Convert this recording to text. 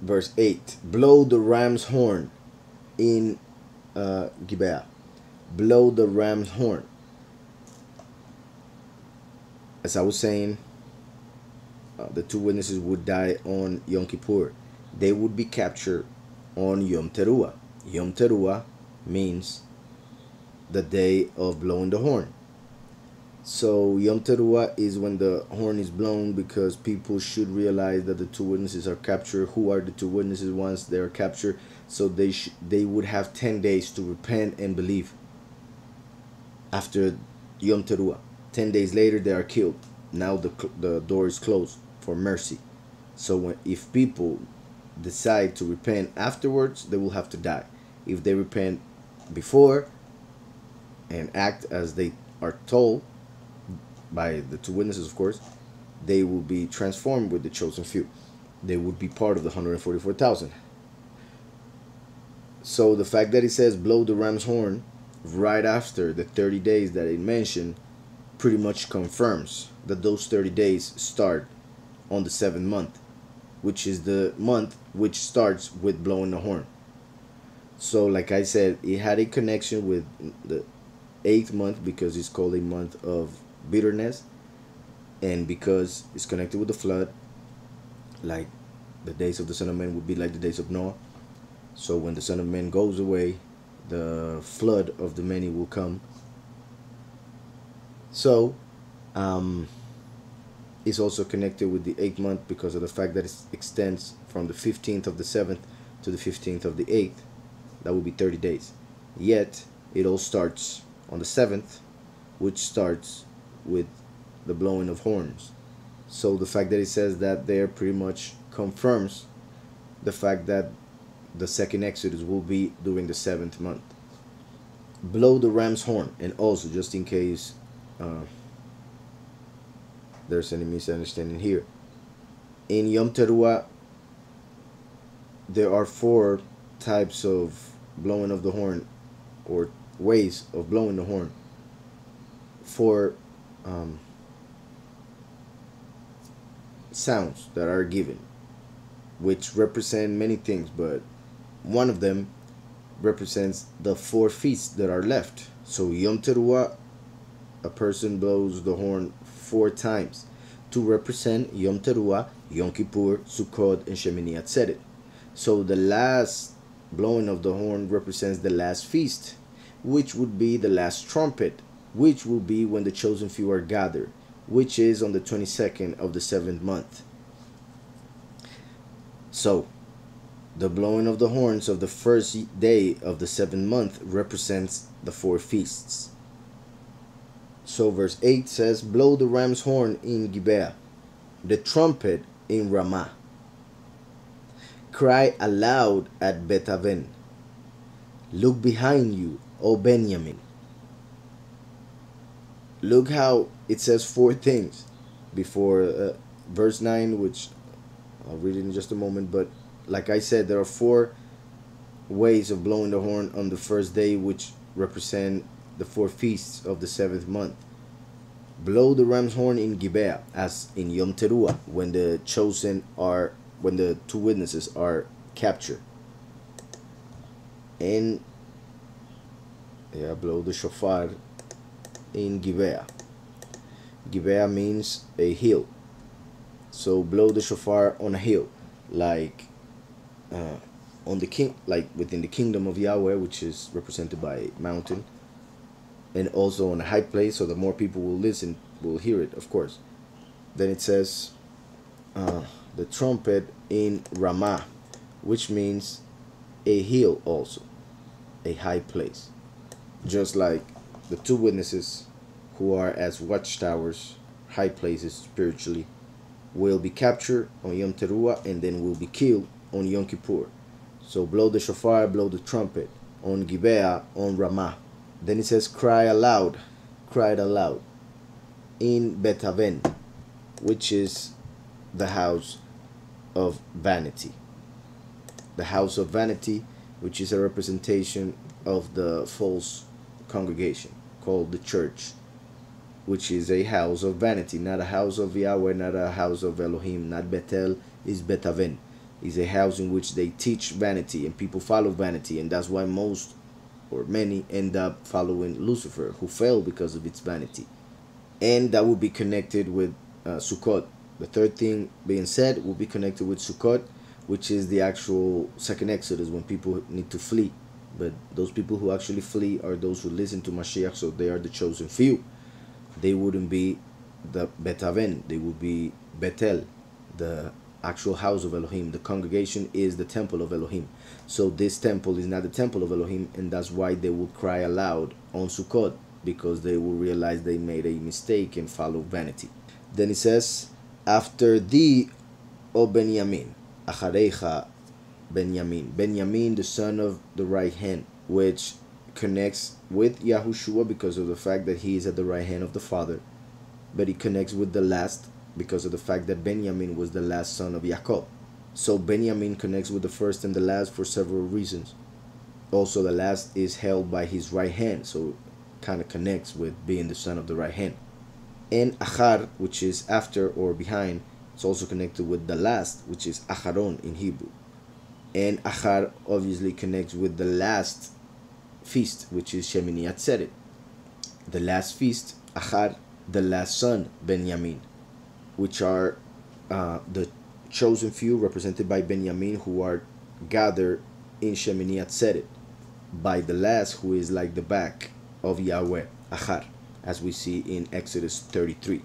verse 8, blow the ram's horn in Gibeah. Blow the ram's horn. As I was saying, the two witnesses would die on Yom Kippur. They would be captured on Yom Teruah. Yom Teruah means the day of blowing the horn. So Yom Teruah is when the horn is blown, because people should realize that the two witnesses are captured. Who are the two witnesses once they are captured? So they would have 10 days to repent and believe after Yom Teruah. 10 days later they are killed. Now the door is closed for mercy. So if people decide to repent afterwards, they will have to die. If they repent before and act as they are told by the two witnesses, of course, they will be transformed with the chosen few. They would be part of the 144,000. So the fact that it says blow the ram's horn right after the 30 days that it mentioned pretty much confirms that those 30 days start on the 7th month, which is the month which starts with blowing the horn. So like I said, it had a connection with the 8th month because it's called a month of bitterness, and because it's connected with the flood, like the days of the Son of Man would be like the days of Noah. So when the Son of Man goes away, the flood of the many will come. So it's also connected with the 8th month because of the fact that it extends from the 15th of the 7th to the 15th of the 8th. That would be 30 days. Yet it all starts on the 7th, which starts with the blowing of horns. So the fact that it says that there pretty much confirms the fact that the second Exodus will be during the 7th month. Blow the ram's horn. And also, just in case there's any misunderstanding here, in Yom Teruah there are 4 types of blowing of the horn, or ways of blowing the horn. 4 sounds that are given, which represent many things, but one of them represents the 4 feasts that are left. So Yom Teruah, a person blows the horn 4 times to represent Yom Teruah, Yom Kippur, Sukkot, and Shemini Atzeret. So the last blowing of the horn represents the last feast, which would be the Last Trumpet, which will be when the chosen few are gathered, which is on the 22nd of the 7th month. So the blowing of the horns of the first day of the 7th month represents the 4 feasts. So verse 8 says, blow the ram's horn in Gibeah, the trumpet in Ramah. Cry aloud at Beth-aven. Look behind you, O Benjamin. Look how it says 4 things before verse 9, which I'll read it in just a moment. But like I said, there are 4 ways of blowing the horn on the first day, which represent the 4 feasts of the 7th month. Blow the ram's horn in Gibeah, as in Yom Teruah, when the chosen are, when the 2 witnesses are captured. And blow the shofar in Gibeah. Gibeah means a hill. So blow the shofar on a hill, like on the king, like within the kingdom of Yahweh, which is represented by a mountain, and also on a high place, so that more people will listen, will hear it, of course. Then it says the trumpet in Ramah, which means a hill also, a high place. Just like the 2 witnesses who are as watchtowers, high places spiritually, will be captured on Yom Teruah and then will be killed on Yom Kippur. So blow the shofar, blow the trumpet on Gibeah, on Ramah. Then it says cry aloud, cried aloud in Beth-aven, which is the house of vanity. The house of vanity, which is a representation of the false congregation called the church, which is a house of vanity, not a house of Yahweh, not a house of Elohim, not Bethel, is Beth-aven. Is a house in which they teach vanity and people follow vanity, and that's why most or many end up following Lucifer, who fell because of its vanity. And that would be connected with Sukkot. The third thing being said will be connected with Sukkot, which is the actual second Exodus, when people need to flee. But those people who actually flee are those who listen to Mashiach, so they are the chosen few. They wouldn't be the Betaven, they would be Betel, the actual house of Elohim. The congregation is the temple of Elohim. So this temple is not the temple of Elohim, and that's why they will cry aloud on Sukkot, because they will realize they made a mistake and follow vanity. Then it says, after thee, O Benjamin, Acharecha Benjamin. Benjamin, the son of the right hand, which connects with Yahushua because of the fact that he is at the right hand of the Father. But it connects with the last because of the fact that Benjamin was the last son of Jacob. So Benjamin connects with the first and the last for several reasons. Also, the last is held by his right hand, so kind of connects with being the son of the right hand. And Achar, which is after or behind, it's also connected with the last, which is Acharon in Hebrew. And Achar obviously connects with the last feast, which is Shemini Atzeret. The last feast, Achar, the last son, Benjamin, which are the chosen few represented by Benjamin, who are gathered in Shemini Atzeret by the last, who is like the back of Yahweh, Achar, as we see in Exodus 33.